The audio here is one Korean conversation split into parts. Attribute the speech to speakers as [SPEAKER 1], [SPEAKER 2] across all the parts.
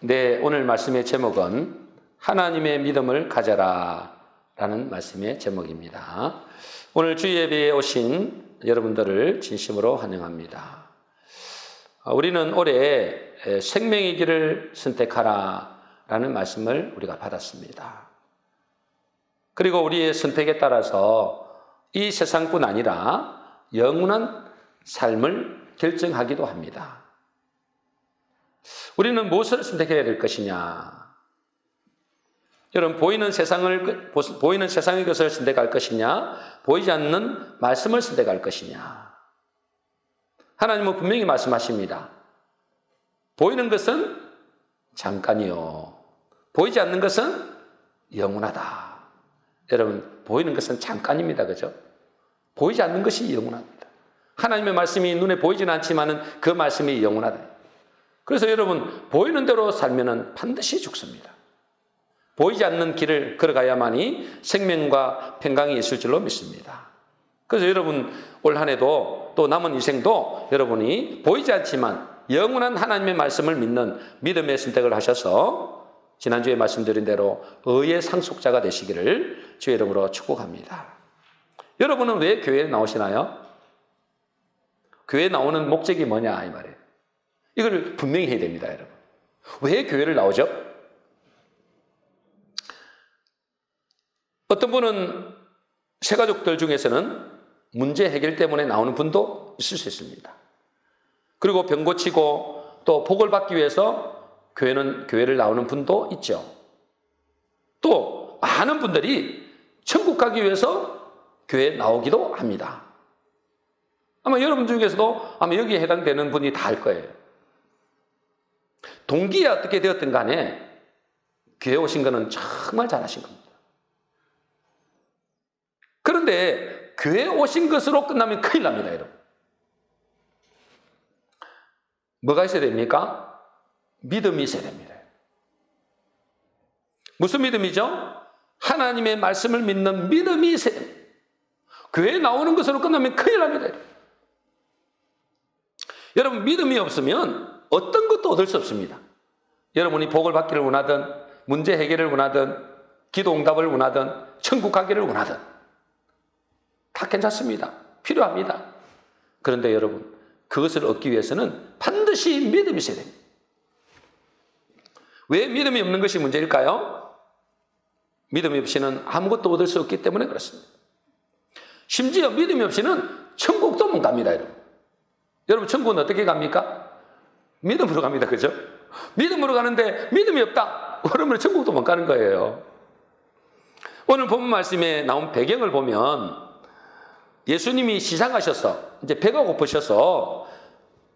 [SPEAKER 1] 네, 오늘 말씀의 제목은 하나님의 믿음을 가져라 라는 말씀의 제목입니다. 오늘 주일 예배에 오신 여러분들을 진심으로 환영합니다. 우리는 올해 생명의 길을 선택하라 라는 말씀을 우리가 받았습니다. 그리고 우리의 선택에 따라서 이 세상뿐 아니라 영원한 삶을 결정하기도 합니다. 우리는 무엇을 선택해야 될 것이냐? 여러분, 보이는 세상의 것을 선택할 것이냐? 보이지 않는 말씀을 선택할 것이냐? 하나님은 분명히 말씀하십니다. 보이는 것은 잠깐이요. 보이지 않는 것은 영원하다. 여러분, 보이는 것은 잠깐입니다. 그죠? 보이지 않는 것이 영원합니다. 하나님의 말씀이 눈에 보이지는 않지만 그 말씀이 영원하다. 그래서 여러분, 보이는 대로 살면은 반드시 죽습니다. 보이지 않는 길을 걸어가야만이 생명과 평강이 있을 줄로 믿습니다. 그래서 여러분, 올 한 해도 또 남은 인생도 여러분이 보이지 않지만 영원한 하나님의 말씀을 믿는 믿음의 선택을 하셔서 지난주에 말씀드린 대로 의의 상속자가 되시기를 주의 이름으로 축복합니다. 여러분은 왜 교회에 나오시나요? 교회에 나오는 목적이 뭐냐 이 말이에요. 이걸 분명히 해야 됩니다, 여러분. 왜 교회를 나오죠? 어떤 분은 새가족들 중에서는 문제 해결 때문에 나오는 분도 있을 수 있습니다. 그리고 병 고치고 또 복을 받기 위해서 교회를 나오는 분도 있죠. 또 많은 분들이 천국 가기 위해서 교회에 나오기도 합니다. 아마 여러분 중에서도 아마 여기에 해당되는 분이 다 알 거예요. 동기에 어떻게 되었든 간에 교회 오신 거는 정말 잘하신 겁니다. 그런데 교회 오신 것으로 끝나면 큰일 납니다, 여러분. 뭐가 있어야 됩니까? 믿음이 있어야 됩니다. 무슨 믿음이죠? 하나님의 말씀을 믿는 믿음이 있어야 됩니다. 교회에 나오는 것으로 끝나면 큰일 납니다, 여러분. 여러분, 믿음이 없으면 어떤 것도 얻을 수 없습니다. 여러분이 복을 받기를 원하든 문제 해결을 원하든 기도 응답을 원하든 천국 가기를 원하든 다 괜찮습니다. 필요합니다. 그런데 여러분, 그것을 얻기 위해서는 반드시 믿음이 있어야 됩니다. 왜 믿음이 없는 것이 문제일까요? 믿음이 없이는 아무것도 얻을 수 없기 때문에 그렇습니다. 심지어 믿음이 없이는 천국도 못 갑니다, 여러분. 여러분, 천국은 어떻게 갑니까? 믿음으로 갑니다. 그죠? 믿음으로 가는데 믿음이 없다. 그러면 천국도 못 가는 거예요. 오늘 본문 말씀에 나온 배경을 보면 예수님이 시장하셔서 이제 배가 고프셔서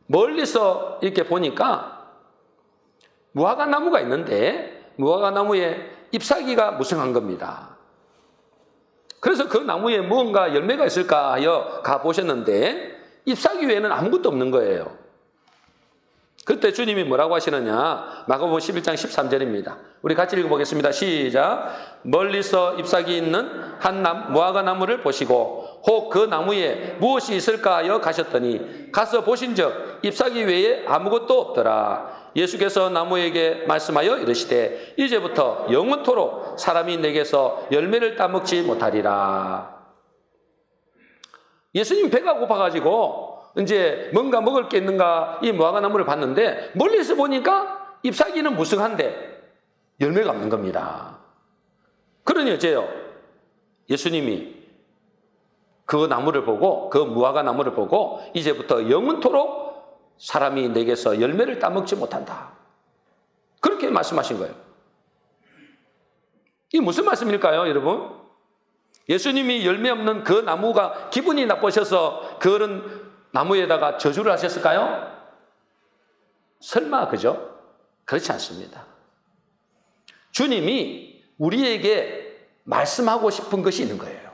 [SPEAKER 1] 멀리서 이렇게 보니까 무화과 나무가 있는데 무화과 나무에 잎사귀가 무성한 겁니다. 그래서 그 나무에 무언가 열매가 있을까 하여 가보셨는데 잎사귀 외에는 아무것도 없는 거예요. 그때 주님이 뭐라고 하시느냐? 마가복음 11장 13절입니다. 우리 같이 읽어보겠습니다. 시작. 멀리서 잎사귀 있는 한 무화과 나무를 보시고 혹 그 나무에 무엇이 있을까 하여 가셨더니 가서 보신즉 잎사귀 외에 아무것도 없더라. 예수께서 나무에게 말씀하여 이르시되 이제부터 영원토록 사람이 내게서 열매를 따먹지 못하리라. 예수님 배가 고파가지고 이제 뭔가 먹을 게 있는가 이 무화과 나무를 봤는데 멀리서 보니까 잎사귀는 무성한데 열매가 없는 겁니다. 그러니 어째요? 예수님이 그 나무를 보고 그 무화과 나무를 보고 이제부터 영원토록 사람이 내게서 열매를 따먹지 못한다. 그렇게 말씀하신 거예요. 이게 무슨 말씀일까요, 여러분? 예수님이 열매 없는 그 나무가 기분이 나쁘셔서 그런 나무에다가 저주를 하셨을까요? 설마 그죠? 그렇지 않습니다. 주님이 우리에게 말씀하고 싶은 것이 있는 거예요.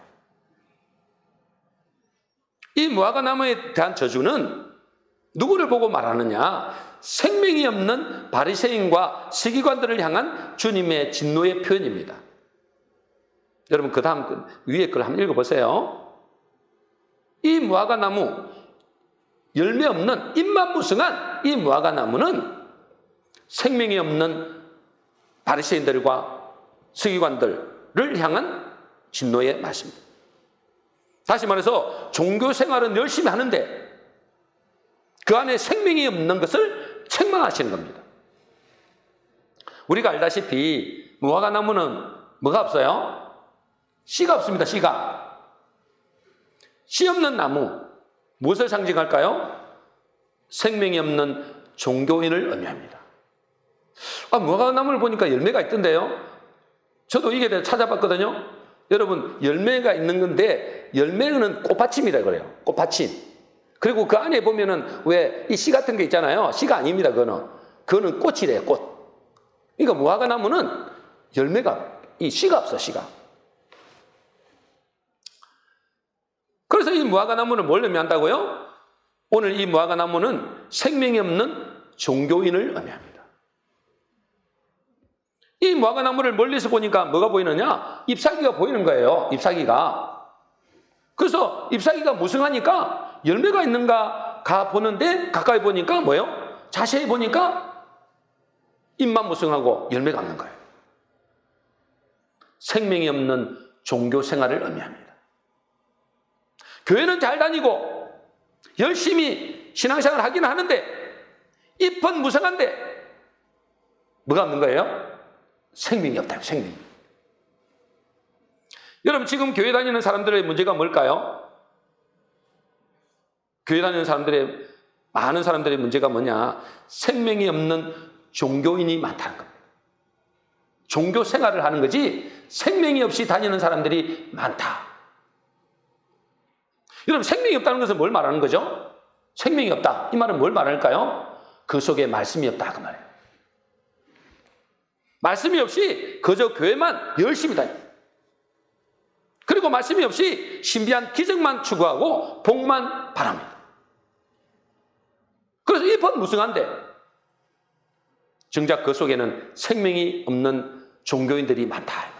[SPEAKER 1] 이 무화과 나무에 대한 저주는 누구를 보고 말하느냐? 생명이 없는 바리새인과 서기관들을 향한 주님의 진노의 표현입니다. 여러분, 그 다음 위에 걸 한번 읽어보세요. 이 무화과 나무, 열매 없는 잎만 무성한 이 무화과 나무는 생명이 없는 바리새인들과 서기관들을 향한 진노의 말씀입니다. 다시 말해서 종교 생활은 열심히 하는데 그 안에 생명이 없는 것을 책망하시는 겁니다. 우리가 알다시피 무화과나무는 뭐가 없어요? 씨가 없습니다. 씨가. 씨 없는 나무, 무엇을 상징할까요? 생명이 없는 종교인을 의미합니다. 무화과나무를 보니까 열매가 있던데요. 저도 이게 대해 찾아봤거든요. 여러분, 열매가 있는 건데 열매는 꽃받침이라 그래요. 꽃받침. 그리고 그 안에 보면은 왜 이 씨 같은 게 있잖아요. 씨가 아닙니다. 그거는 꽃이래요. 꽃. 그러니까 무화과나무는 열매가, 이 씨가 없어, 씨가. 그래서 이 무화과나무는 뭘 의미한다고요? 오늘 이 무화과나무는 생명이 없는 종교인을 의미합니다. 이 무화과나무를 멀리서 보니까 뭐가 보이느냐? 잎사귀가 보이는 거예요. 잎사귀가. 그래서 잎사귀가 무성하니까 열매가 있는가 보는데 가까이 보니까 뭐예요? 자세히 보니까 잎만 무성하고 열매가 없는 거예요. 생명이 없는 종교 생활을 의미합니다. 교회는 잘 다니고 열심히 신앙생활 하긴 하는데 잎은 무성한데 뭐가 없는 거예요? 생명이 없다. 생명이. 여러분, 지금 교회 다니는 사람들의 문제가 뭘까요? 교회 다니는 사람들의, 많은 사람들의 문제가 뭐냐? 생명이 없는 종교인이 많다는 겁니다. 종교 생활을 하는 거지 생명이 없이 다니는 사람들이 많다. 여러분, 생명이 없다는 것은 뭘 말하는 거죠? 생명이 없다. 이 말은 뭘 말할까요? 그 속에 말씀이 없다. 그 말이에요. 말씀이 없이 그저 교회만 열심히 다녀요. 그리고 말씀이 없이 신비한 기적만 추구하고 복만 바랍니다. 그래서 잎은 무성한데 정작 그 속에는 생명이 없는 종교인들이 많다.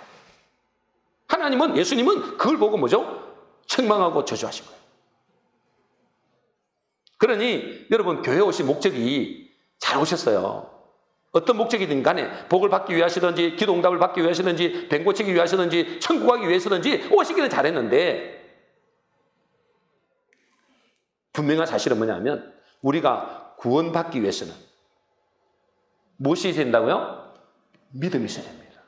[SPEAKER 1] 하나님은, 예수님은 그걸 보고 뭐죠? 책망하고 저주하신 거예요. 그러니 여러분, 교회 오신 목적이 잘 오셨어요. 어떤 목적이든 간에 복을 받기 위하시든지 기도응답을 받기 위하시든지 뱀 고치기 위하시든지 천국 가기 위해서든지 오시기는 잘했는데 분명한 사실은 뭐냐면 우리가 구원받기 위해서는 무엇이 있어야 된다고요? 믿음이 있어야 됩니다.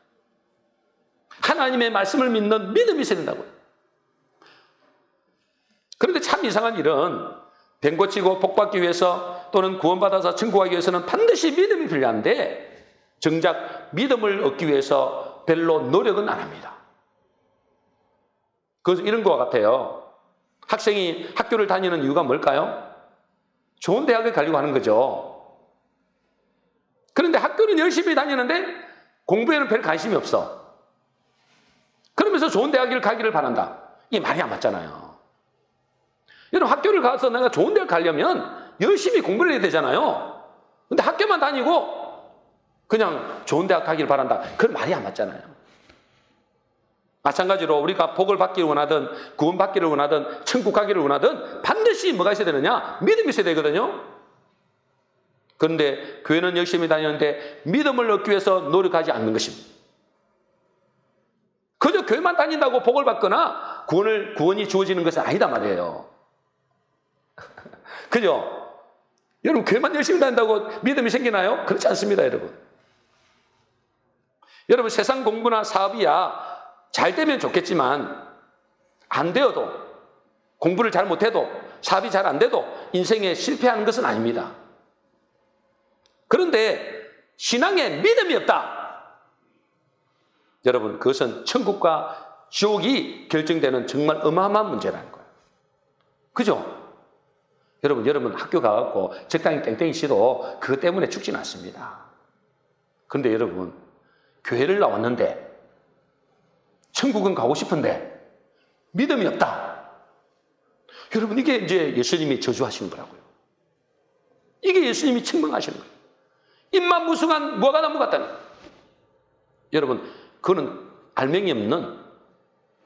[SPEAKER 1] 하나님의 말씀을 믿는 믿음이 있어야 된다고요. 그런데 참 이상한 일은 뱀 고치고 복 받기 위해서 또는 구원받아서 천국 가기 위해서는 반드시 믿음이 필요한데 정작 믿음을 얻기 위해서 별로 노력은 안 합니다. 그래서 이런 것과 같아요. 학생이 학교를 다니는 이유가 뭘까요? 좋은 대학을 가려고 하는 거죠. 그런데 학교는 열심히 다니는데 공부에는 별 관심이 없어. 그러면서 좋은 대학을 가기를 바란다. 이게 말이 안 맞잖아요. 여러분, 학교를 가서 내가 좋은 대학 가려면 열심히 공부를 해야 되잖아요. 근데 학교만 다니고 그냥 좋은 대학 가기를 바란다. 그건 말이 안 맞잖아요. 마찬가지로 우리가 복을 받기를 원하든 구원 받기를 원하든 천국 가기를 원하든 반드시 뭐가 있어야 되느냐? 믿음이 있어야 되거든요. 그런데 교회는 열심히 다니는데 믿음을 얻기 위해서 노력하지 않는 것입니다. 그저 교회만 다닌다고 복을 받거나 구원이 주어지는 것은 아니다 말이에요. 그죠? 여러분, 교회만 열심히 다닌다고 믿음이 생기나요? 그렇지 않습니다, 여러분. 여러분, 세상 공부나 사업이야 잘 되면 좋겠지만 안 되어도, 공부를 잘 못해도, 사업이 잘 안 돼도 인생에 실패하는 것은 아닙니다. 그런데 신앙에 믿음이 없다. 여러분, 그것은 천국과 지옥이 결정되는 정말 어마어마한 문제라는 거예요. 그죠? 여러분 학교 가갖고 적당히 땡땡이 씨도 그것 때문에 죽지는 않습니다. 그런데 여러분, 교회를 나왔는데 천국은 가고 싶은데 믿음이 없다. 여러분, 이게 이제 예수님이 저주하시는 거라고요. 이게 예수님이 책망하시는 거예요. 입만 무성한 무화과나무 같다는 거예요. 여러분, 그거는 알맹이 없는,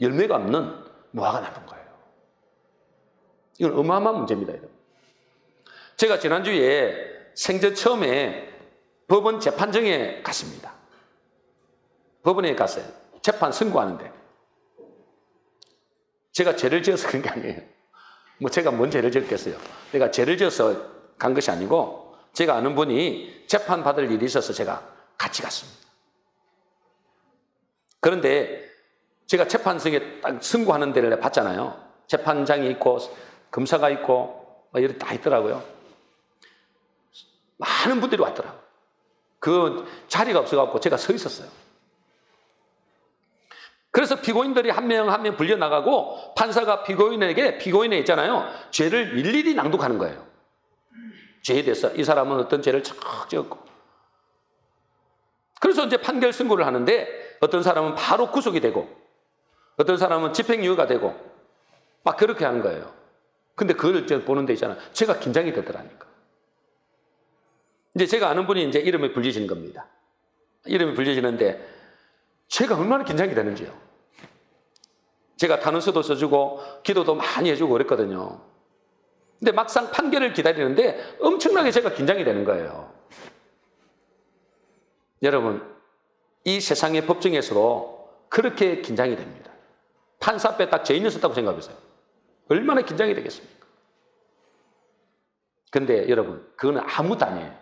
[SPEAKER 1] 열매가 없는 무화과나무인 거예요. 이건 어마어마한 문제입니다, 여러분. 제가 지난주에 생전 처음에 법원 재판정에 갔습니다. 법원에 갔어요. 재판 선고하는데. 제가 죄를 지어서 그런 게 아니에요. 뭐 제가 뭔 죄를 지었겠어요. 내가 죄를 지어서 간 것이 아니고 제가 아는 분이 재판 받을 일이 있어서 제가 같이 갔습니다. 그런데 제가 재판석에 딱 선고하는 데를 봤잖아요. 재판장이 있고 검사가 있고 막 이렇게 다 있더라고요. 많은 분들이 왔더라고요. 그 자리가 없어갖고 제가 서 있었어요. 그래서 피고인들이 한 명 한 명 불려나가고 판사가 피고인에 있잖아요. 죄를 일일이 낭독하는 거예요. 죄에 대해서 이 사람은 어떤 죄를 척 지었고. 그래서 이제 판결 선고를 하는데 어떤 사람은 바로 구속이 되고 어떤 사람은 집행유예가 되고 막 그렇게 하는 거예요. 근데 그걸 보는 데 있잖아요. 제가 긴장이 되더라니까. 이제 제가 아는 분이 이제 이름이 불려지는 겁니다. 이름이 불려지는데 제가 얼마나 긴장이 되는지요. 제가 단원서도 써주고 기도도 많이 해주고 그랬거든요. 근데 막상 판결을 기다리는데 엄청나게 제가 긴장이 되는 거예요. 여러분, 이 세상의 법정에서도 그렇게 긴장이 됩니다. 판사 앞에 딱 죄인을 썼다고 생각해보세요. 얼마나 긴장이 되겠습니까? 근데 여러분, 그거는 아무것도 아니에요.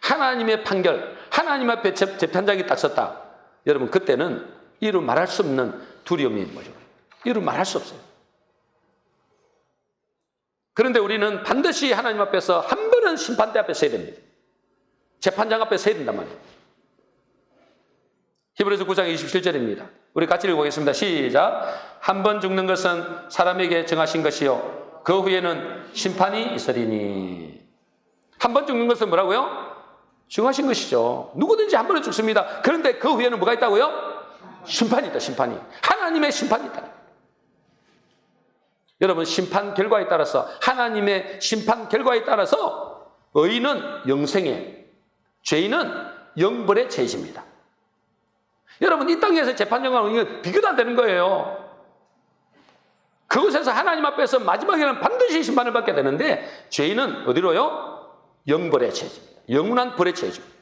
[SPEAKER 1] 하나님의 판결, 하나님 앞에 재판장이 딱 섰다. 여러분, 그때는 이루 말할 수 없는 두려움이 뭐죠? 이루 말할 수 없어요. 그런데 우리는 반드시 하나님 앞에서 한 번은 심판대 앞에 서야 됩니다. 재판장 앞에 서야 된단 말이에요. 히브리서 9장 27절입니다. 우리 같이 읽어보겠습니다. 시작. 한 번 죽는 것은 사람에게 정하신 것이요 그 후에는 심판이 있으리니. 한 번 죽는 것은 뭐라고요? 정하신 것이죠. 누구든지 한 번은 죽습니다. 그런데 그 후에는 뭐가 있다고요? 심판이 있다. 심판이. 하나님의 심판이 있다. 여러분, 심판 결과에 따라서 하나님의 심판 결과에 따라서 의인은 영생에, 죄인은 영벌에 처해집니다. 여러분, 이 땅에서 재판정하는 비교도 안 되는 거예요. 그곳에서 하나님 앞에서 마지막에는 반드시 심판을 받게 되는데 죄인은 어디로요? 영벌에 처해집니다. 영원한 벌에 처해집니다.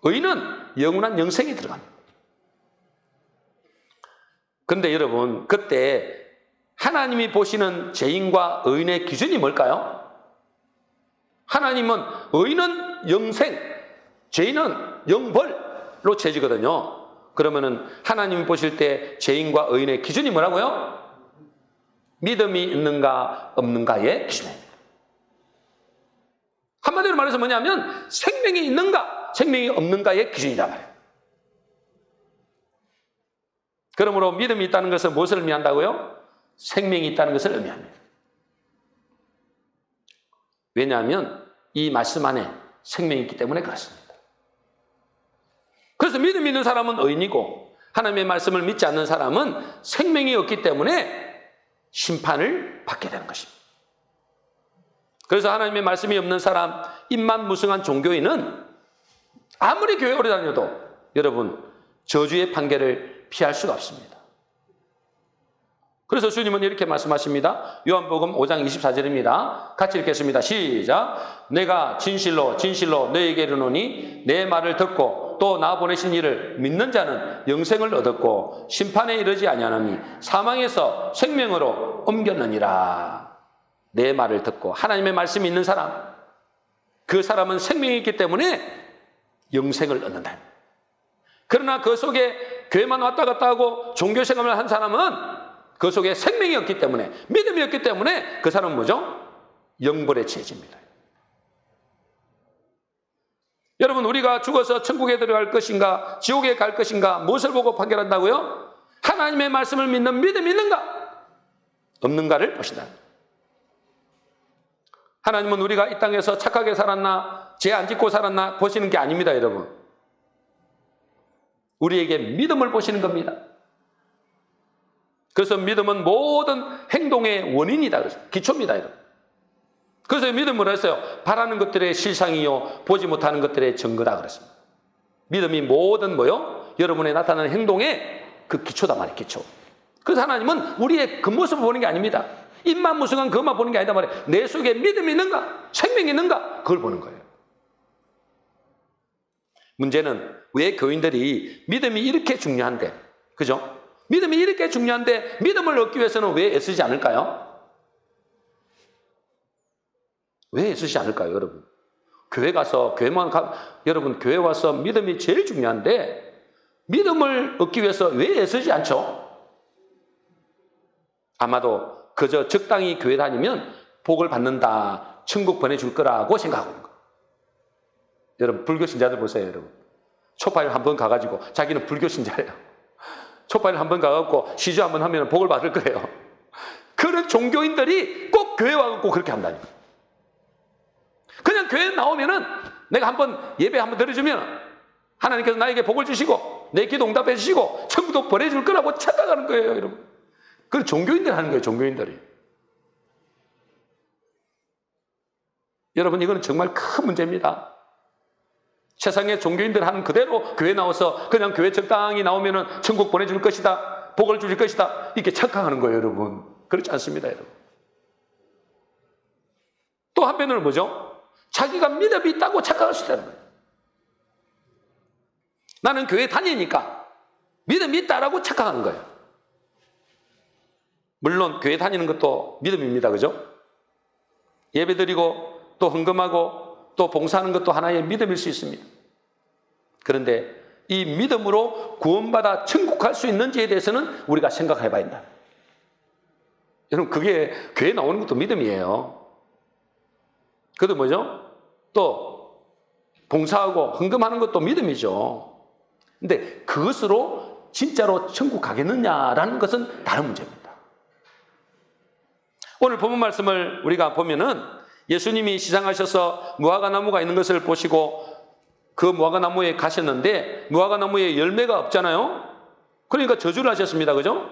[SPEAKER 1] 의인은 영원한 영생에 들어갑니다. 그런데 여러분, 그때 하나님이 보시는 죄인과 의인의 기준이 뭘까요? 하나님은 의인은 영생, 죄인은 영벌로 처해지거든요. 그러면은 하나님이 보실 때 죄인과 의인의 기준이 뭐라고요? 믿음이 있는가 없는가의 기준입니다. 한마디로 말해서 뭐냐면 생명이 있는가 생명이 없는가의 기준이란 말이에요. 그러므로 믿음이 있다는 것은 무엇을 의미한다고요? 생명이 있다는 것을 의미합니다. 왜냐하면 이 말씀 안에 생명이 있기 때문에 그렇습니다. 그래서 믿음 있는 사람은 의인이고 하나님의 말씀을 믿지 않는 사람은 생명이 없기 때문에 심판을 받게 되는 것입니다. 그래서 하나님의 말씀이 없는 사람, 입만 무성한 종교인은 아무리 교회 오래 다녀도 여러분 저주의 판결을 피할 수가 없습니다. 그래서 주님은 이렇게 말씀하십니다. 요한복음 5장 24절입니다. 같이 읽겠습니다. 시작. 내가 진실로 진실로 너희에게 이르노니 내 말을 듣고 또 나 보내신 이를 믿는 자는 영생을 얻었고 심판에 이르지 아니하나니 사망에서 생명으로 옮겼느니라. 내 말을 듣고 하나님의 말씀이 있는 사람, 그 사람은 생명이 있기 때문에 영생을 얻는다. 그러나 그 속에 교회만 왔다 갔다 하고 종교생활을 한 사람은 그 속에 생명이 없기 때문에, 믿음이 없기 때문에 그 사람은 뭐죠? 영벌에 처해집니다. 여러분, 우리가 죽어서 천국에 들어갈 것인가 지옥에 갈 것인가 무엇을 보고 판결한다고요? 하나님의 말씀을 믿는 믿음이 있는가 없는가를 보신다. 하나님은 우리가 이 땅에서 착하게 살았나 죄 안 짓고 살았나 보시는 게 아닙니다. 여러분, 우리에게 믿음을 보시는 겁니다. 그래서 믿음은 모든 행동의 원인이다. 기초입니다. 여러분. 그래서 믿음을 했어요. 바라는 것들의 실상이요 보지 못하는 것들의 증거다 그랬습니다. 믿음이 모든 뭐요? 여러분의 나타나는 행동의 그 기초다 말이에요. 기초. 그래서 하나님은 우리의 겉모습을 보는 게 아닙니다. 입만 무성한 그것만 보는 게 아니다 말이에요. 내 속에 믿음이 있는가? 생명이 있는가? 그걸 보는 거예요. 문제는 왜 교인들이 믿음이 이렇게 중요한데, 그죠? 믿음이 이렇게 중요한데 믿음을 얻기 위해서는 왜 애쓰지 않을까요? 왜 애쓰지 않을까요, 여러분? 교회 가서, 여러분, 교회 와서 믿음이 제일 중요한데 믿음을 얻기 위해서 왜 애쓰지 않죠? 아마도 그저 적당히 교회 다니면 복을 받는다, 천국 보내줄 거라고 생각하고 있는 거예요. 여러분, 불교 신자들 보세요, 여러분. 초파일 한번 가가지고 자기는 불교 신자예요. 초파일 한번 가갖고 시주 한번 하면 복을 받을 거예요. 그런 종교인들이 꼭 교회 와갖고 그렇게 한다니까. 그냥 교회 나오면은 내가 한번 예배 한번 드려주면 하나님께서 나에게 복을 주시고 내 기도 응답해 주시고 천국도 보내줄 거라고 착각하는 거예요, 여러분. 그건 종교인들이 하는 거예요, 종교인들이. 여러분, 이거는 정말 큰 문제입니다. 세상의 종교인들 하는 그대로 교회 나와서 그냥 교회 적당히 나오면은 천국 보내줄 것이다, 복을 주실 것이다, 이렇게 착각하는 거예요, 여러분. 그렇지 않습니다, 여러분. 또 한편으로는 뭐죠? 자기가 믿음이 있다고 착각할 수 있다는 거예요. 나는 교회 다니니까 믿음이 있다라고 착각하는 거예요. 물론 교회 다니는 것도 믿음입니다, 그죠? 예배드리고 또 헌금하고 또 봉사하는 것도 하나의 믿음일 수 있습니다. 그런데 이 믿음으로 구원받아 천국 갈 수 있는지에 대해서는 우리가 생각해 봐야 된다. 여러분, 그게 교회 나오는 것도 믿음이에요. 그것도 뭐죠? 또 봉사하고 헌금하는 것도 믿음이죠. 근데 그것으로 진짜로 천국 가겠느냐라는 것은 다른 문제입니다. 오늘 본문 말씀을 우리가 보면은 예수님이 시장하셔서 무화과 나무가 있는 것을 보시고 그 무화과 나무에 가셨는데 무화과 나무에 열매가 없잖아요. 그러니까 저주를 하셨습니다, 그죠?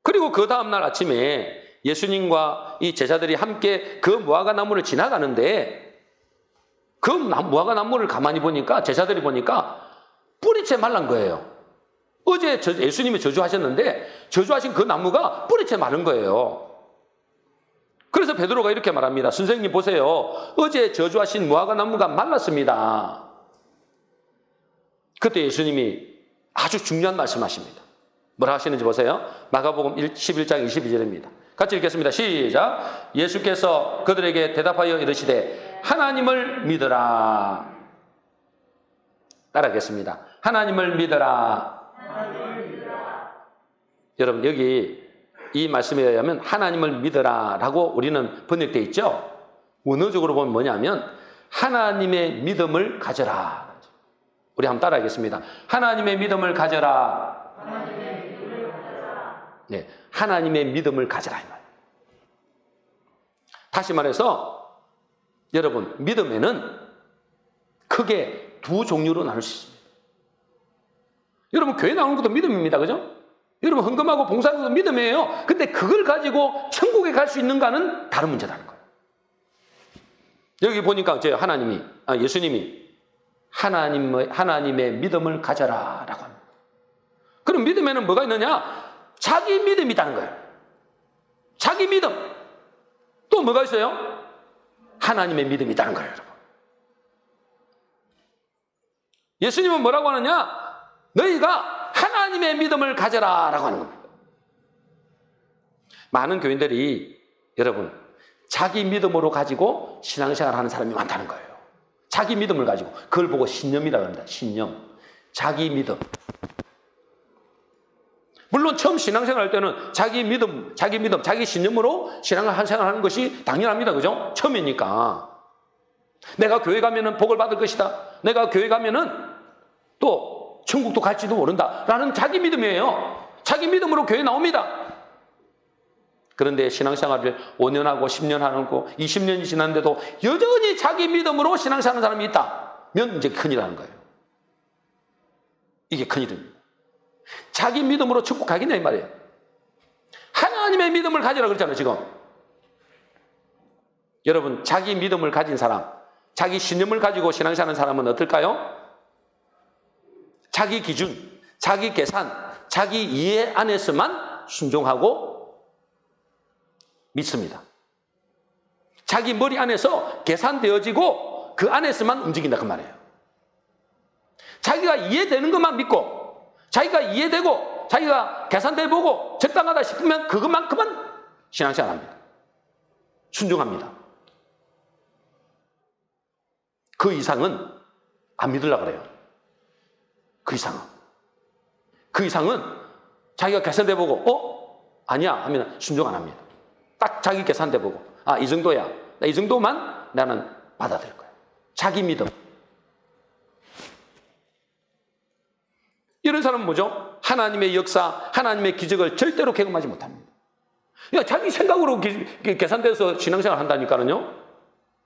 [SPEAKER 1] 그리고 그 다음날 아침에 예수님과 이 제자들이 함께 그 무화과 나무를 지나가는데 그 무화과 나무를 가만히 보니까 제자들이 보니까 뿌리채 말란 거예요. 어제 예수님이 저주하셨는데 저주하신 그 나무가 뿌리채 마른 거예요. 그래서 베드로가 이렇게 말합니다. 선생님 보세요. 어제 저주하신 무화과 나무가 말랐습니다. 그때 예수님이 아주 중요한 말씀하십니다. 뭐라 하시는지 보세요. 마가복음 11장 22절입니다. 같이 읽겠습니다. 시작. 예수께서 그들에게 대답하여 이르시되 하나님을 믿으라. 따라하겠습니다. 하나님을 믿으라. 여러분, 여기 이 말씀에 의하면 하나님을 믿으라라고 우리는 번역되어 있죠. 원어적으로 보면 뭐냐면 하나님의 믿음을 가져라. 우리 한번 따라하겠습니다. 하나님의 믿음을 가져라. 네, 하나님의 믿음을 가져라. 다시 말해서 여러분, 믿음에는 크게 두 종류로 나눌 수 있습니다. 여러분, 교회 나오는 것도 믿음입니다, 그죠? 여러분, 헌금하고 봉사하는 것도 믿음이에요. 근데 그걸 가지고 천국에 갈 수 있는가는 다른 문제라는 거예요. 여기 보니까 예수님이 하나님의 믿음을 가져라라고 합니다. 그럼 믿음에는 뭐가 있느냐? 자기 믿음이 있다는 거예요. 자기 믿음. 또 뭐가 있어요? 하나님의 믿음이 있다는 거예요, 여러분. 예수님은 뭐라고 하느냐? 너희가 하나님의 믿음을 가져라라고 하는 겁니다. 많은 교인들이 여러분 자기 믿음으로 가지고 신앙생활을 하는 사람이 많다는 거예요. 자기 믿음을 가지고 그걸 보고 신념이라고 합니다. 신념. 자기 믿음. 물론 처음 신앙생활 할 때는 자기 믿음, 자기 신념으로 신앙생활 하는 것이 당연합니다. 그죠? 처음이니까. 내가 교회 가면은 복을 받을 것이다. 내가 교회 가면은 또 천국도 갈지도 모른다. 라는 자기 믿음이에요. 자기 믿음으로 교회 나옵니다. 그런데 신앙생활을 5년 하고 10년 하고 20년이 지났는데도 여전히 자기 믿음으로 신앙생활하는 사람이 있다면 이제 큰일 나는 거예요. 이게 큰일입니다. 자기 믿음으로 천국 가겠냐 이 말이에요. 하나님의 믿음을 가지라 그랬잖아요, 지금. 여러분, 자기 믿음을 가진 사람, 자기 신념을 가지고 신앙생활하는 사람은 어떨까요? 자기 기준, 자기 계산, 자기 이해 안에서만 순종하고 믿습니다. 자기 머리 안에서 계산되어지고 그 안에서만 움직인다 그 말이에요. 자기가 이해되는 것만 믿고 자기가 이해되고 자기가 계산돼 보고 적당하다 싶으면 그것만큼은 신앙생활 합니다. 순종합니다. 그 이상은 안 믿으려고 그래요. 그 이상은 자기가 계산돼 보고 아니야 하면 순종 안 합니다. 딱 자기 계산돼 보고 이 정도야. 이 정도만 나는 받아들일 거야. 자기 믿음. 이런 사람은 뭐죠? 하나님의 역사, 하나님의 기적을 절대로 경험하지 못합니다. 자기 생각으로 계산돼서 신앙생활 한다니까요.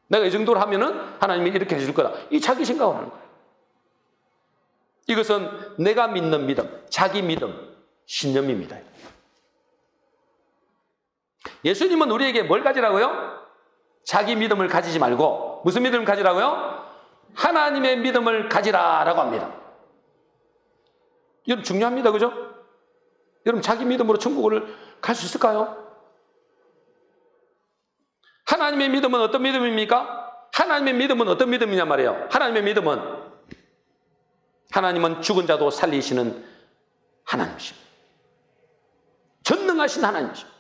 [SPEAKER 1] 내가 이 정도로 하면은 하나님이 이렇게 해줄 거다. 이 자기 생각을 하는 거예요. 이것은 내가 믿는 믿음, 자기 믿음, 신념입니다. 예수님은 우리에게 뭘 가지라고요? 자기 믿음을 가지지 말고 무슨 믿음을 가지라고요? 하나님의 믿음을 가지라라고 합니다. 여러분 중요합니다. 그죠? 여러분 자기 믿음으로 천국을 갈 수 있을까요? 하나님의 믿음은 어떤 믿음입니까? 하나님의 믿음은 어떤 믿음이냐 말이에요. 하나님은 죽은 자도 살리시는 하나님이십니다. 전능하신 하나님이십니다.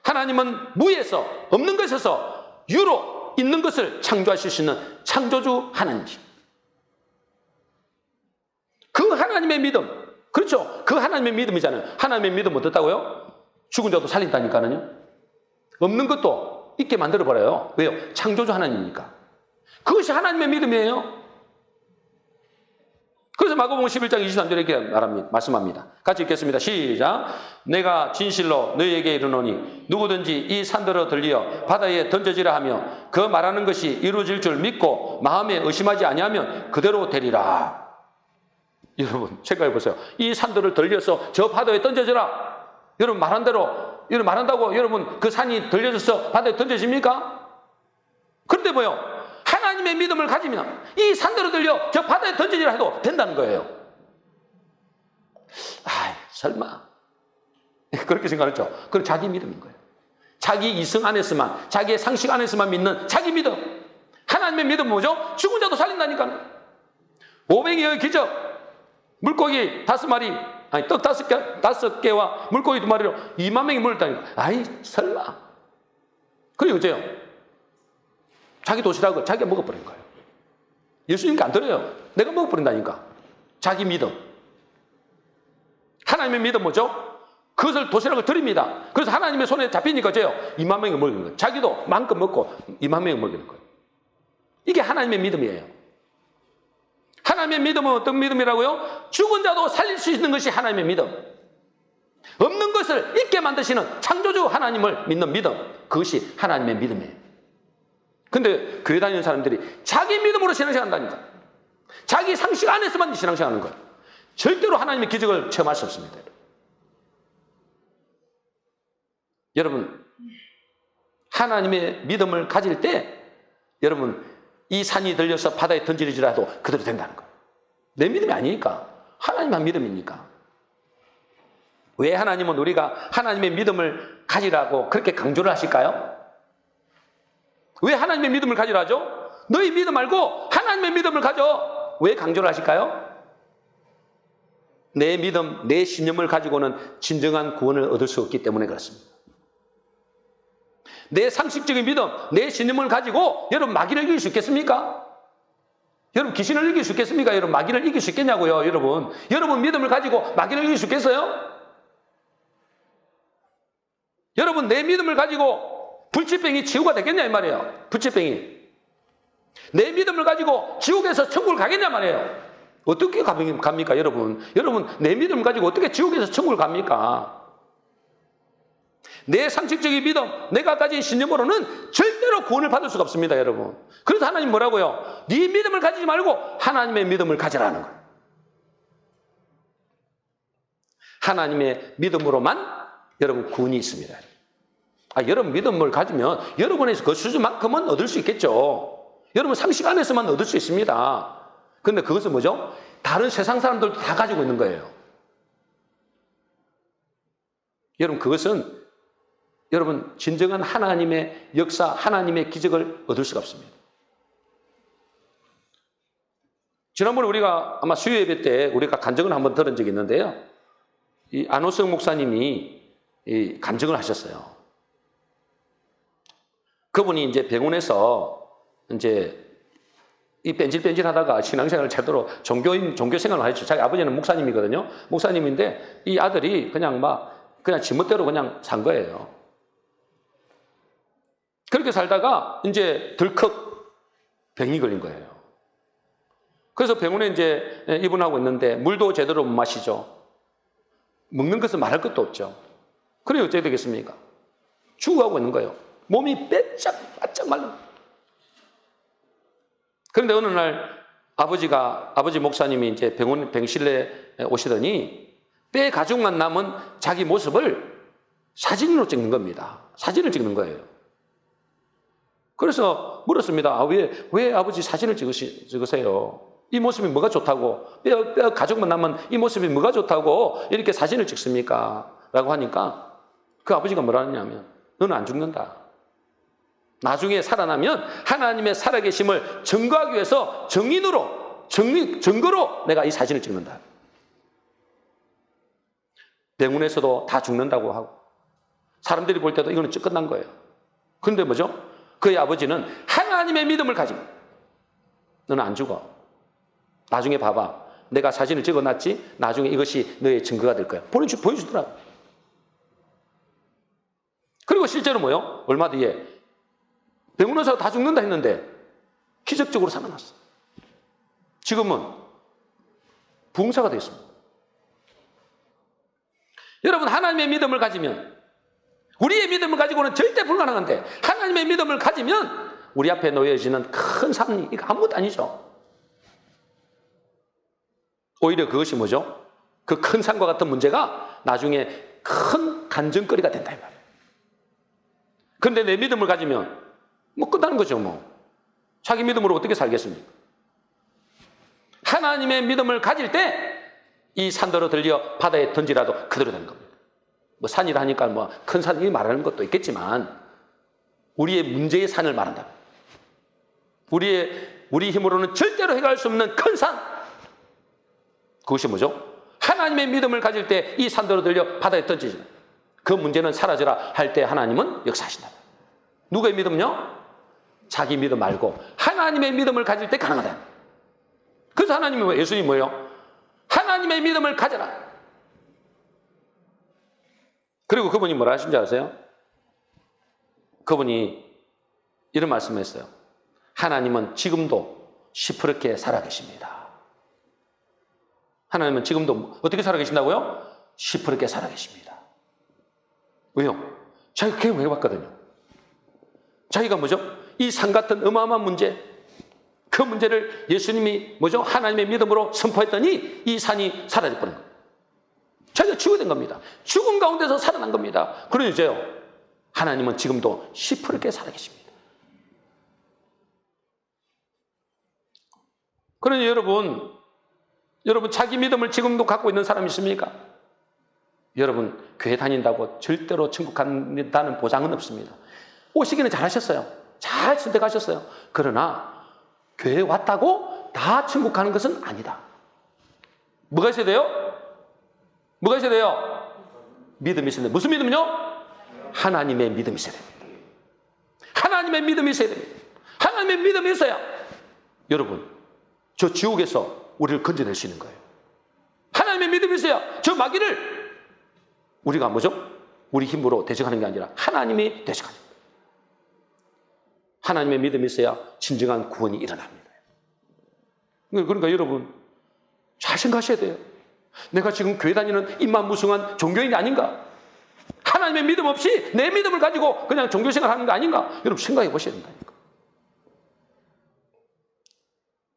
[SPEAKER 1] 하나님은 무에서 없는 것에서 유로 있는 것을 창조하실 수 있는 창조주 하나님이십니다. 그 하나님의 믿음, 그렇죠? 그 하나님의 믿음이잖아요. 하나님의 믿음은 어떻다고요? 죽은 자도 살린다니까요. 없는 것도 있게 만들어버려요. 왜요? 창조주 하나님이니까. 그것이 하나님의 믿음이에요. 그래서 마가복음 11장 23절에 이렇게 말씀합니다. 같이 읽겠습니다. 시작. 내가 진실로 너희에게 이르노니 누구든지 이 산더러 들리어 바다에 던져지라 하며 그 말하는 것이 이루어질 줄 믿고 마음에 의심하지 아니하면 그대로 되리라. 여러분 생각해 보세요. 이 산들을 들려서 저 바다에 던져져라. 여러분 말한 대로 여러분 말한다고 여러분 그 산이 들려져서 바다에 던져집니까? 그런데 뭐요? 하나님의 믿음을 가지면 이 산들을 들려 저 바다에 던져지라 해도 된다는 거예요. 설마 그렇게 생각했죠. 그건 자기 믿음인 거예요. 자기 이성 안에서만 자기의 상식 안에서만 믿는 자기 믿음. 하나님의 믿음은 뭐죠? 죽은 자도 살린다니까. 500여의 기적. 물고기 5마리, 떡 5개와 물고기 2마리로 2만 명이 물었다니까. 설마. 그리고 어째요? 자기 도시락을 자기가 먹어버린 거예요. 예수님께 안 들어요. 내가 먹어버린다니까. 자기 믿음. 하나님의 믿음 뭐죠? 그것을 도시락을 드립니다. 그래서 하나님의 손에 잡히니까 어째요? 2만 명이 먹는 거예요. 자기도 마음껏 먹고 2만 명이 먹는 거예요. 이게 하나님의 믿음이에요. 하나님의 믿음은 어떤 믿음이라고요? 죽은 자도 살릴 수 있는 것이 하나님의 믿음. 없는 것을 있게 만드시는 창조주 하나님을 믿는 믿음. 그것이 하나님의 믿음이에요. 근데 교회 다니는 사람들이 자기 믿음으로 신앙생활 한다니까. 자기 상식 안에서만 신앙생활 하는 거예요. 절대로 하나님의 기적을 체험할 수 없습니다. 여러분 하나님의 믿음을 가질 때 여러분 이 산이 들려서 바다에 던지리지라도 그대로 된다는 거예요. 내 믿음이 아니니까. 하나님만 믿음이니까. 왜 하나님은 우리가 하나님의 믿음을 가지라고 그렇게 강조를 하실까요? 왜 하나님의 믿음을 가지라 하죠? 너희 믿음 말고 하나님의 믿음을 가져. 왜 강조를 하실까요? 내 믿음, 내 신념을 가지고는 진정한 구원을 얻을 수 없기 때문에 그렇습니다. 내 상식적인 믿음, 내 신념을 가지고 여러분 마귀를 이길 수 있겠습니까? 여러분 귀신을 이길 수 있겠습니까? 여러분 마귀를 이길 수 있겠냐고요, 여러분. 여러분 믿음을 가지고 마귀를 이길 수 있겠어요? 여러분 내 믿음을 가지고 불치병이 치유가 되겠냐 이 말이에요. 불치병이. 내 믿음을 가지고 지옥에서 천국을 가겠냐 말이에요. 어떻게 갑니까 여러분? 여러분 내 믿음을 가지고 어떻게 지옥에서 천국을 갑니까? 내 상식적인 믿음, 내가 가진 신념으로는 절대로 구원을 받을 수가 없습니다, 여러분. 그래서 하나님 뭐라고요? 네 믿음을 가지지 말고 하나님의 믿음을 가지라는 거예요. 하나님의 믿음으로만 여러분 구원이 있습니다. 여러분 믿음을 가지면 여러분에서 그 수준만큼은 얻을 수 있겠죠. 여러분 상식 안에서만 얻을 수 있습니다. 그런데 그것은 뭐죠? 다른 세상 사람들도 다 가지고 있는 거예요. 여러분 그것은 여러분 진정한 하나님의 역사, 하나님의 기적을 얻을 수가 없습니다. 지난번에 우리가 아마 수요 예배 때 우리가 간증을 한번 들은 적이 있는데요. 이 안호성 목사님이 이 간증을 하셨어요. 그분이 이제 병원에서 이제 이 뺀질뺀질 하다가 신앙생활을 제대로 종교 생활을 하셨죠. 자기 아버지는 목사님이거든요. 목사님인데 이 아들이 그냥 지멋대로 그냥 산 거예요. 그렇게 살다가 이제 덜컥 병이 걸린 거예요. 그래서 병원에 이제 입원하고 있는데 물도 제대로 못 마시죠. 먹는 것은 말할 것도 없죠. 그래 어떻게 되겠습니까? 죽어가고 있는 거예요. 몸이 바짝 말라. 그런데 어느 날 아버지 목사님이 이제 병실에 오시더니 뼈 가죽만 남은 자기 모습을 사진으로 찍는 겁니다. 사진을 찍는 거예요. 그래서 물었습니다. 왜 아버지 사진을 찍으세요? 이 모습이 뭐가 좋다고? 뼈 가죽만 남은 이 모습이 뭐가 좋다고 이렇게 사진을 찍습니까? 라고 하니까 그 아버지가 뭐라 하냐면 너는 안 죽는다. 나중에 살아나면 하나님의 살아계심을 증거하기 위해서 증거로 내가 이 사진을 찍는다. 병원에서도 다 죽는다고 하고 사람들이 볼 때도 이거는 끝난 거예요. 그런데 뭐죠? 그의 아버지는 하나님의 믿음을 가지고 너는 안 죽어. 나중에 봐봐. 내가 사진을 찍어놨지? 나중에 이것이 너의 증거가 될 거야. 보여주더라고. 그리고 실제로 뭐요? 얼마 뒤에 병원에서 다 죽는다 했는데 기적적으로 살아났어. 지금은 부흥사가 되어 있습니다. 여러분 하나님의 믿음을 가지면 우리의 믿음을 가지고는 절대 불가능한데 하나님의 믿음을 가지면 우리 앞에 놓여지는 큰 산이 이거 아무것도 아니죠. 오히려 그것이 뭐죠? 그 큰 산과 같은 문제가 나중에 큰 간증거리가 된다 이 말이에요. 그런데 내 믿음을 가지면 뭐 끝나는 거죠 뭐. 자기 믿음으로 어떻게 살겠습니까? 하나님의 믿음을 가질 때 이 산더러 들려 바다에 던지라도 그대로 되는 겁니다. 뭐 산이라 하니까 뭐 큰 산이 말하는 것도 있겠지만 우리의 문제의 산을 말한다. 우리 힘으로는 절대로 해결할 수 없는 큰 산. 그것이 뭐죠? 하나님의 믿음을 가질 때 이 산더러 들려 바다에 던지지. 그 문제는 사라져라 할 때 하나님은 역사하신다. 누구의 믿음요? 자기 믿음 말고 하나님의 믿음을 가질 때 가능하다. 그래서 하나님이 예수님이 뭐예요? 하나님의 믿음을 가져라. 그리고 그분이 뭐라 하신지 아세요? 그분이 이런 말씀을 했어요. 하나님은 지금도 시퍼렇게 살아계십니다. 하나님은 지금도 어떻게 살아계신다고요? 시퍼렇게 살아계십니다. 왜요? 자기가 경험해봤거든요. 자기가 뭐죠? 이 산 같은 어마어마한 문제, 그 문제를 예수님이 뭐죠? 하나님의 믿음으로 선포했더니 이 산이 사라져버린 거예요. 자기가 치유된 겁니다. 죽음 가운데서 살아난 겁니다. 그러니까요. 하나님은 지금도 시퍼렇게 살아계십니다. 그러니 여러분 자기 믿음을 지금도 갖고 있는 사람 있습니까? 여러분 교회 다닌다고 절대로 천국 간다는 보장은 없습니다. 오시기는 잘하셨어요. 잘 선택하셨어요. 그러나 교회에 왔다고 다 천국 가는 것은 아니다. 뭐가 있어야 돼요? 뭐가 있어야 돼요? 믿음이 있어야 돼요. 무슨 믿음이요? 하나님의 믿음이 있어야 됩니다. 하나님의 믿음이 있어야 됩니다. 하나님의 믿음이 있어야 여러분 저 지옥에서 우리를 건져낼 수 있는 거예요. 하나님의 믿음이 있어야 저 마귀를 우리가 뭐죠? 우리 힘으로 대적하는 게 아니라 하나님이 대적하는 거예요. 하나님의 믿음이 있어야 진정한 구원이 일어납니다. 그러니까 여러분 잘 생각하셔야 돼요. 내가 지금 교회 다니는 입만무승한 종교인이 아닌가? 하나님의 믿음 없이 내 믿음을 가지고 그냥 종교생활 하는 거 아닌가? 여러분 생각해 보셔야 된다니까.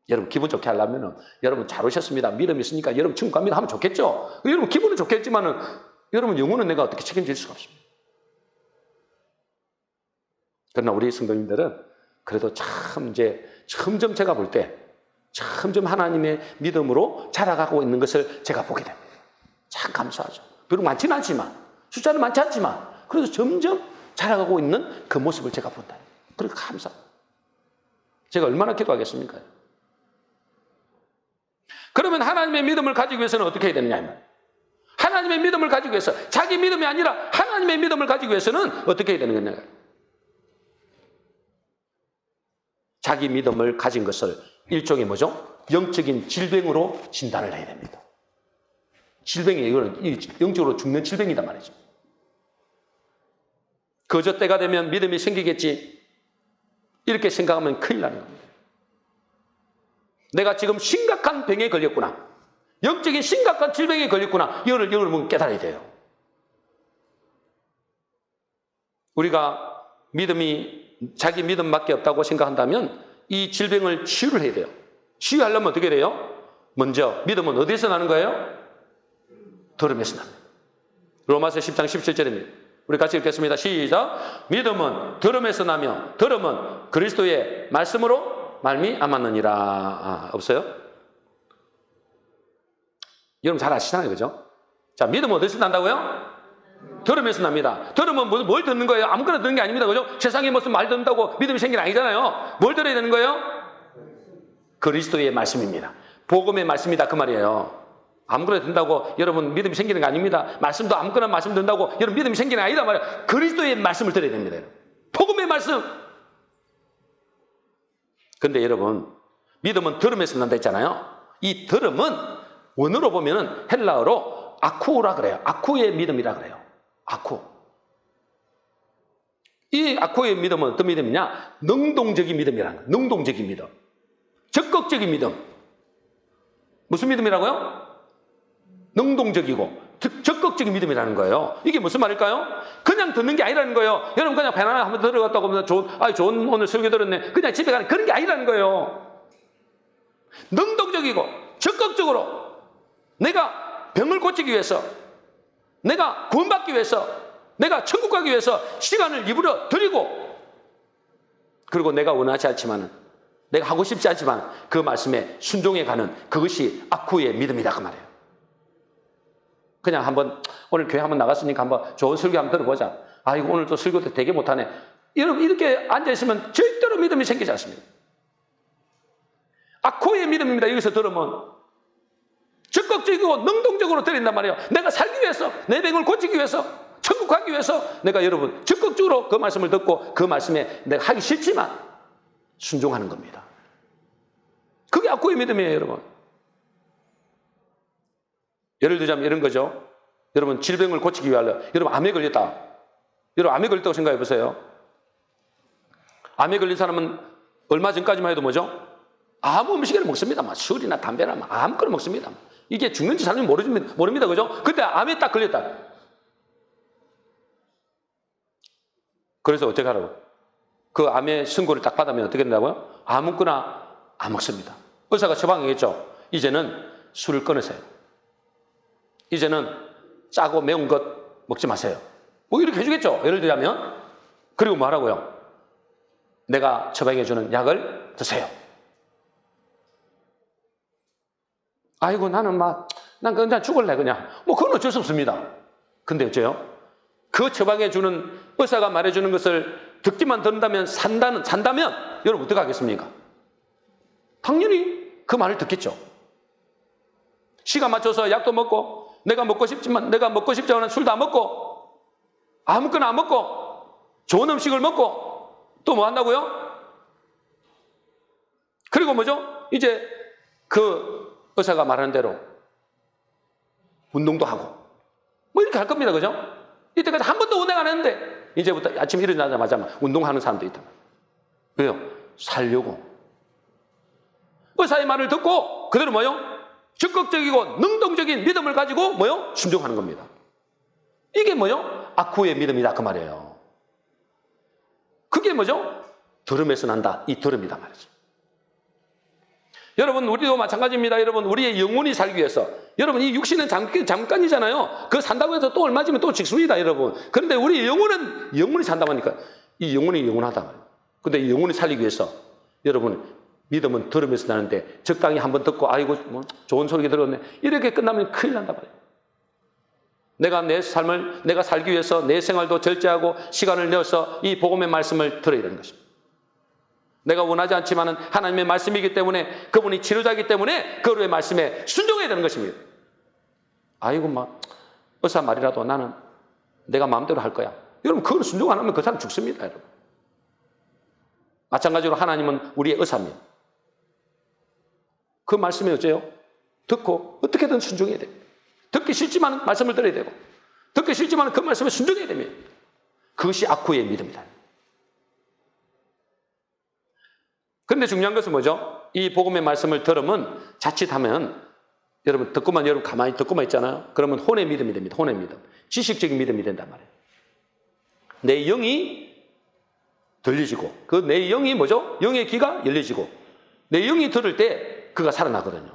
[SPEAKER 1] 여러분 기분 좋게 하려면 여러분 잘 오셨습니다. 믿음 있으니까 여러분 천국 갑니다 하면 좋겠죠. 여러분 기분은 좋겠지만은 여러분 영혼은 내가 어떻게 책임질 수가 없습니다. 그러나 우리 성도님들은 그래도 참 이제 점점 제가 볼 때 점점 하나님의 믿음으로 자라가고 있는 것을 제가 보게 됩니다. 참 감사하죠. 비록 많지는 않지만 숫자는 많지 않지만 그래도 점점 자라가고 있는 그 모습을 제가 본다. 그러니까 감사합니다. 제가 얼마나 기도하겠습니까? 그러면 하나님의 믿음을 가지기 위해서는 어떻게 해야 되느냐 이 말이에요. 하나님의 믿음을 가지기 위해서, 자기 믿음이 아니라 하나님의 믿음을 가지기 위해서는 어떻게 해야 되는 거냐. 자기 믿음을 가진 것을 일종의 뭐죠? 영적인 질병으로 진단을 해야 됩니다. 질병이 이거는 영적으로 죽는 질병이단 말이죠. 거저 때가 되면 믿음이 생기겠지, 이렇게 생각하면 큰일 나는 겁니다. 내가 지금 심각한 병에 걸렸구나, 영적인 심각한 질병에 걸렸구나, 이거를 여러분 깨달아야 돼요. 우리가 믿음이 자기 믿음밖에 없다고 생각한다면 이 질병을 치유를 해야 돼요. 치유하려면 어떻게 돼요? 먼저 믿음은 어디서 나는 거예요? 들음에서 납니다. 로마서 10장 17절입니다. 우리 같이 읽겠습니다. 시작. 믿음은 들음에서 나며 들음은 그리스도의 말씀으로 말미암았느니라. 없어요? 여러분 잘 아시잖아요, 그죠? 자, 믿음은 어디서 난다고요? 들음에서 납니다. 들으면 뭘 듣는 거예요? 아무거나 듣는 게 아닙니다, 그죠? 세상에 무슨 말 듣는다고 믿음이 생긴 게 아니잖아요. 뭘 들어야 되는 거예요? 그리스도의 말씀입니다. 복음의 말씀이다, 그 말이에요. 아무거나 듣는다고 여러분 믿음이 생기는 게 아닙니다. 말씀도 아무거나 말씀 듣는다고 여러분 믿음이 생기는 게 아니다 말이에요. 그리스도의 말씀을 들어야 됩니다. 복음의 말씀. 근데 여러분, 믿음은 들음에서 난다 했잖아요. 이 들음은 원어로 보면은 헬라어로 아쿠라 그래요. 아쿠의 믿음이라 그래요. 아쿠. 이 아쿠의 믿음은 어떤 믿음이냐? 능동적인 믿음이라는 거예요. 능동적인 믿음. 적극적인 믿음. 무슨 믿음이라고요? 능동적이고 적극적인 믿음이라는 거예요. 이게 무슨 말일까요? 그냥 듣는 게 아니라는 거예요. 여러분 그냥 배나나 한번 들어갔다고 하면 좋은 오늘 설교 들었네, 그냥 집에 가는, 그런 게 아니라는 거예요. 능동적이고 적극적으로 내가 병을 고치기 위해서, 내가 구원받기 위해서, 내가 천국 가기 위해서 시간을 일부러 드리고, 그리고 내가 원하지 않지만은, 내가 하고 싶지 않지만 그 말씀에 순종해 가는, 그것이 아쿠의 믿음이다, 그 말이에요. 그냥 한번 오늘 교회 한번 나갔으니까 한번 좋은 설교 한번 들어보자. 아이고 오늘 또 설교도 되게 못하네. 여러분 이렇게 앉아있으면 절대로 믿음이 생기지 않습니다. 아쿠의 믿음입니다. 여기서 들으면 적극적이고 능동적으로 드린단 말이에요. 내가 살기 위해서, 내 병을 고치기 위해서, 천국 가기 위해서 내가 여러분 적극적으로 그 말씀을 듣고 그 말씀에 내가 하기 싫지만 순종하는 겁니다. 그게 아쿠의 믿음이에요, 여러분. 예를 들자면 이런 거죠. 여러분 질병을 고치기 위하여, 여러분 암에 걸렸다. 여러분 암에 걸렸다고 생각해 보세요. 암에 걸린 사람은 얼마 전까지만 해도 뭐죠? 아무 음식을 먹습니다. 술이나 담배나 아무거나 먹습니다. 이게 죽는지 사는지 모릅니다. 그죠? 근데 암에 딱 걸렸다. 그래서 어떻게 하라고? 그 암의 선고를 딱 받으면 어떻게 된다고요? 아무거나 안 먹습니다. 의사가 처방하겠죠. 이제는 술을 끊으세요. 이제는 짜고 매운 것 먹지 마세요. 뭐 이렇게 해주겠죠. 예를 들자면. 그리고 뭐 하라고요? 내가 처방해주는 약을 드세요. 아이고 나는 난 그냥 죽을래 그냥. 뭐 그건 어쩔 수 없습니다. 근데 어째요? 그 처방해주는, 의사가 말해주는 것을 듣기만 듣는다면 산다면 여러분 어떻게 하겠습니까? 당연히 그 말을 듣겠죠. 시간 맞춰서 약도 먹고, 내가 먹고 싶지 않은 술도 안 먹고, 아무거나 안 먹고, 좋은 음식을 먹고, 또 뭐 한다고요? 그리고 뭐죠? 이제 그 의사가 말하는 대로 운동도 하고, 뭐 이렇게 할 겁니다. 그죠? 이때까지 한 번도 운동 안 했는데, 이제부터 아침에 일어나자마자 운동하는 사람도 있다. 왜요? 살려고. 의사의 말을 듣고, 그대로 뭐요? 적극적이고 능동적인 믿음을 가지고 뭐요? 순종하는 겁니다. 이게 뭐요? 아쿠의 믿음이다, 그 말이에요. 그게 뭐죠? 들음에서 난다, 이 들음이다 말이죠. 여러분 우리도 마찬가지입니다. 여러분 우리의 영혼이 살기 위해서, 여러분 이 육신은 잠깐이잖아요. 그거 산다고 해서 또 얼마 지면 또 죽습니다, 여러분. 그런데 우리 영혼이 산다고 하니까 이 영혼이 영원하다 말이에요. 근데 이 영혼이 살기 위해서 여러분 믿음은 들으면서 나는데, 적당히 한번 듣고 아이고 뭐 좋은 소리 들었네, 이렇게 끝나면 큰일 난다 말이에요. 내가 내 삶을 내가 살기 위해서 내 생활도 절제하고 시간을 내어서 이 복음의 말씀을 들어야 되는 것입니다. 내가 원하지 않지만 하나님의 말씀이기 때문에 그분이 치료자이기 때문에 그의 말씀에 순종해야 되는 것입니다. 아이고 막 의사 말이라도 나는 내가 마음대로 할 거야. 여러분 그걸 순종 안 하면 그 사람 죽습니다. 여러분. 마찬가지로 하나님은 우리의 의사입니다. 그 말씀이 어째요? 듣고 어떻게든 순종해야 됩니다. 듣기 싫지만 말씀을 들어야 되고 듣기 싫지만 그 말씀에 순종해야 됩니다. 그것이 악후의 믿음이다. 그런데 중요한 것은 뭐죠? 이 복음의 말씀을 들으면 자칫하면 여러분 여러분 가만히 듣고만 있잖아요. 그러면 혼의 믿음이 됩니다. 혼의 믿음. 지식적인 믿음이 된단 말이에요. 내 영이 들리지고 그 내 영이 뭐죠? 영의 귀가 열리지고 내 영이 들을 때 그가 살아나거든요.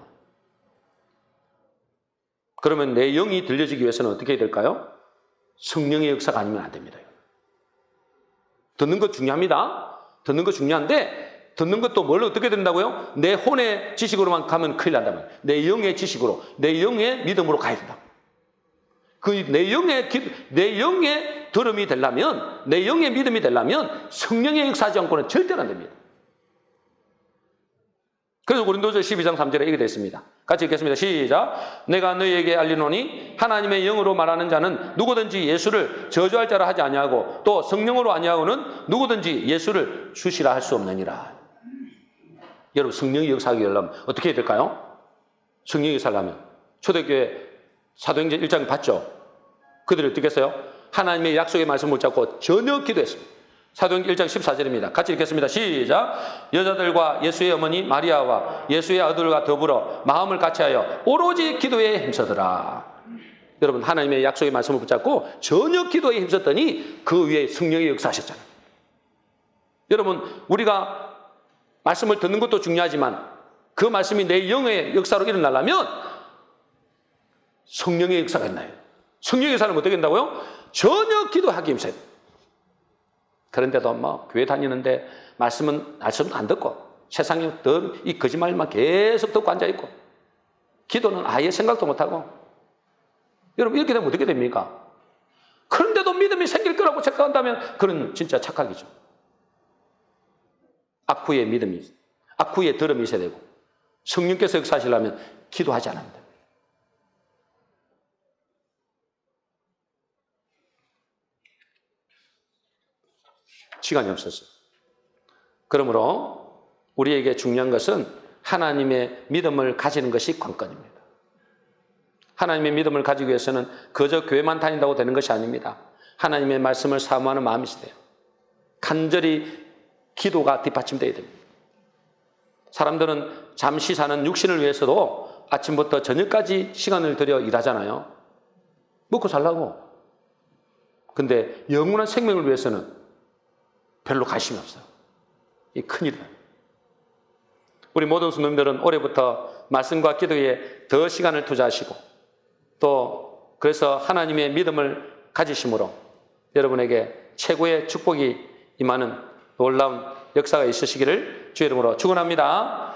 [SPEAKER 1] 그러면 내 영이 들려지기 위해서는 어떻게 해야 될까요? 성령의 역사가 아니면 안 됩니다. 듣는 것 중요합니다. 듣는 것 중요한데 듣는 것도 뭘 어떻게 된다고요? 내 혼의 지식으로만 가면 큰일 난단 말이에요. 내 영의 지식으로, 내 영의 믿음으로 가야 된다. 그 내 영의 들음이 되려면, 내 영의 믿음이 되려면 성령의 역사하지 않고는 절대로 안 됩니다. 그래서 고린도서 12장 3절에 이렇게 되어 있습니다. 같이 읽겠습니다. 시작. 내가 너희에게 알리노니 하나님의 영으로 말하는 자는 누구든지 예수를 저주할 자라 하지 아니하고 또 성령으로 아니하고는 누구든지 예수를 주시라 할 수 없느니라. 여러분 성령의 역사하기 위하려면 어떻게 해야 될까요? 성령의 역사를 하면 초대교회 사도행전 1장 봤죠? 그들이 어떻게 했어요? 하나님의 약속의 말씀을 붙잡고 전혀 기도했습니다. 사도행전 1장 14절입니다. 같이 읽겠습니다. 시작. 여자들과 예수의 어머니 마리아와 예수의 아들과 더불어 마음을 같이하여 오로지 기도에 힘쓰더라. 여러분 하나님의 약속의 말씀을 붙잡고 전혀 기도에 힘썼더니 그 위에 성령의 역사하셨잖아요. 여러분 우리가 말씀을 듣는 것도 중요하지만 그 말씀이 내 영의 역사로 일어나려면 성령의 역사가 있나요? 성령의 역사는 어떻게 된다고요? 전혀 기도하기 힘써요. 그런데도 교회 다니는데 말씀은 안 듣고 세상에 이 거짓말만 계속 듣고 앉아있고 기도는 아예 생각도 못하고 여러분 이렇게 되면 어떻게 됩니까? 그런데도 믿음이 생길 거라고 생각한다면 그건 진짜 착각이죠. 악후의 믿음이, 악후의 들음이 있어야 되고 성령께서 역사하시려면 기도하지 않으면 됩니다. 시간이 없었어요. 그러므로 우리에게 중요한 것은 하나님의 믿음을 가지는 것이 관건입니다. 하나님의 믿음을 가지기 위해서는 그저 교회만 다닌다고 되는 것이 아닙니다. 하나님의 말씀을 사모하는 마음이 있어야 돼요. 간절히 기도가 뒷받침되어야 됩니다. 사람들은 잠시 사는 육신을 위해서도 아침부터 저녁까지 시간을 들여 일하잖아요. 먹고 살라고. 근데 영원한 생명을 위해서는 별로 관심이 없어요. 이 큰일이에요. 우리 모든 성도님들은 올해부터 말씀과 기도에 더 시간을 투자하시고 또 그래서 하나님의 믿음을 가지심으로 여러분에게 최고의 축복이 임하는 놀라운 역사가 있으시기를 주의 이름으로 축원합니다.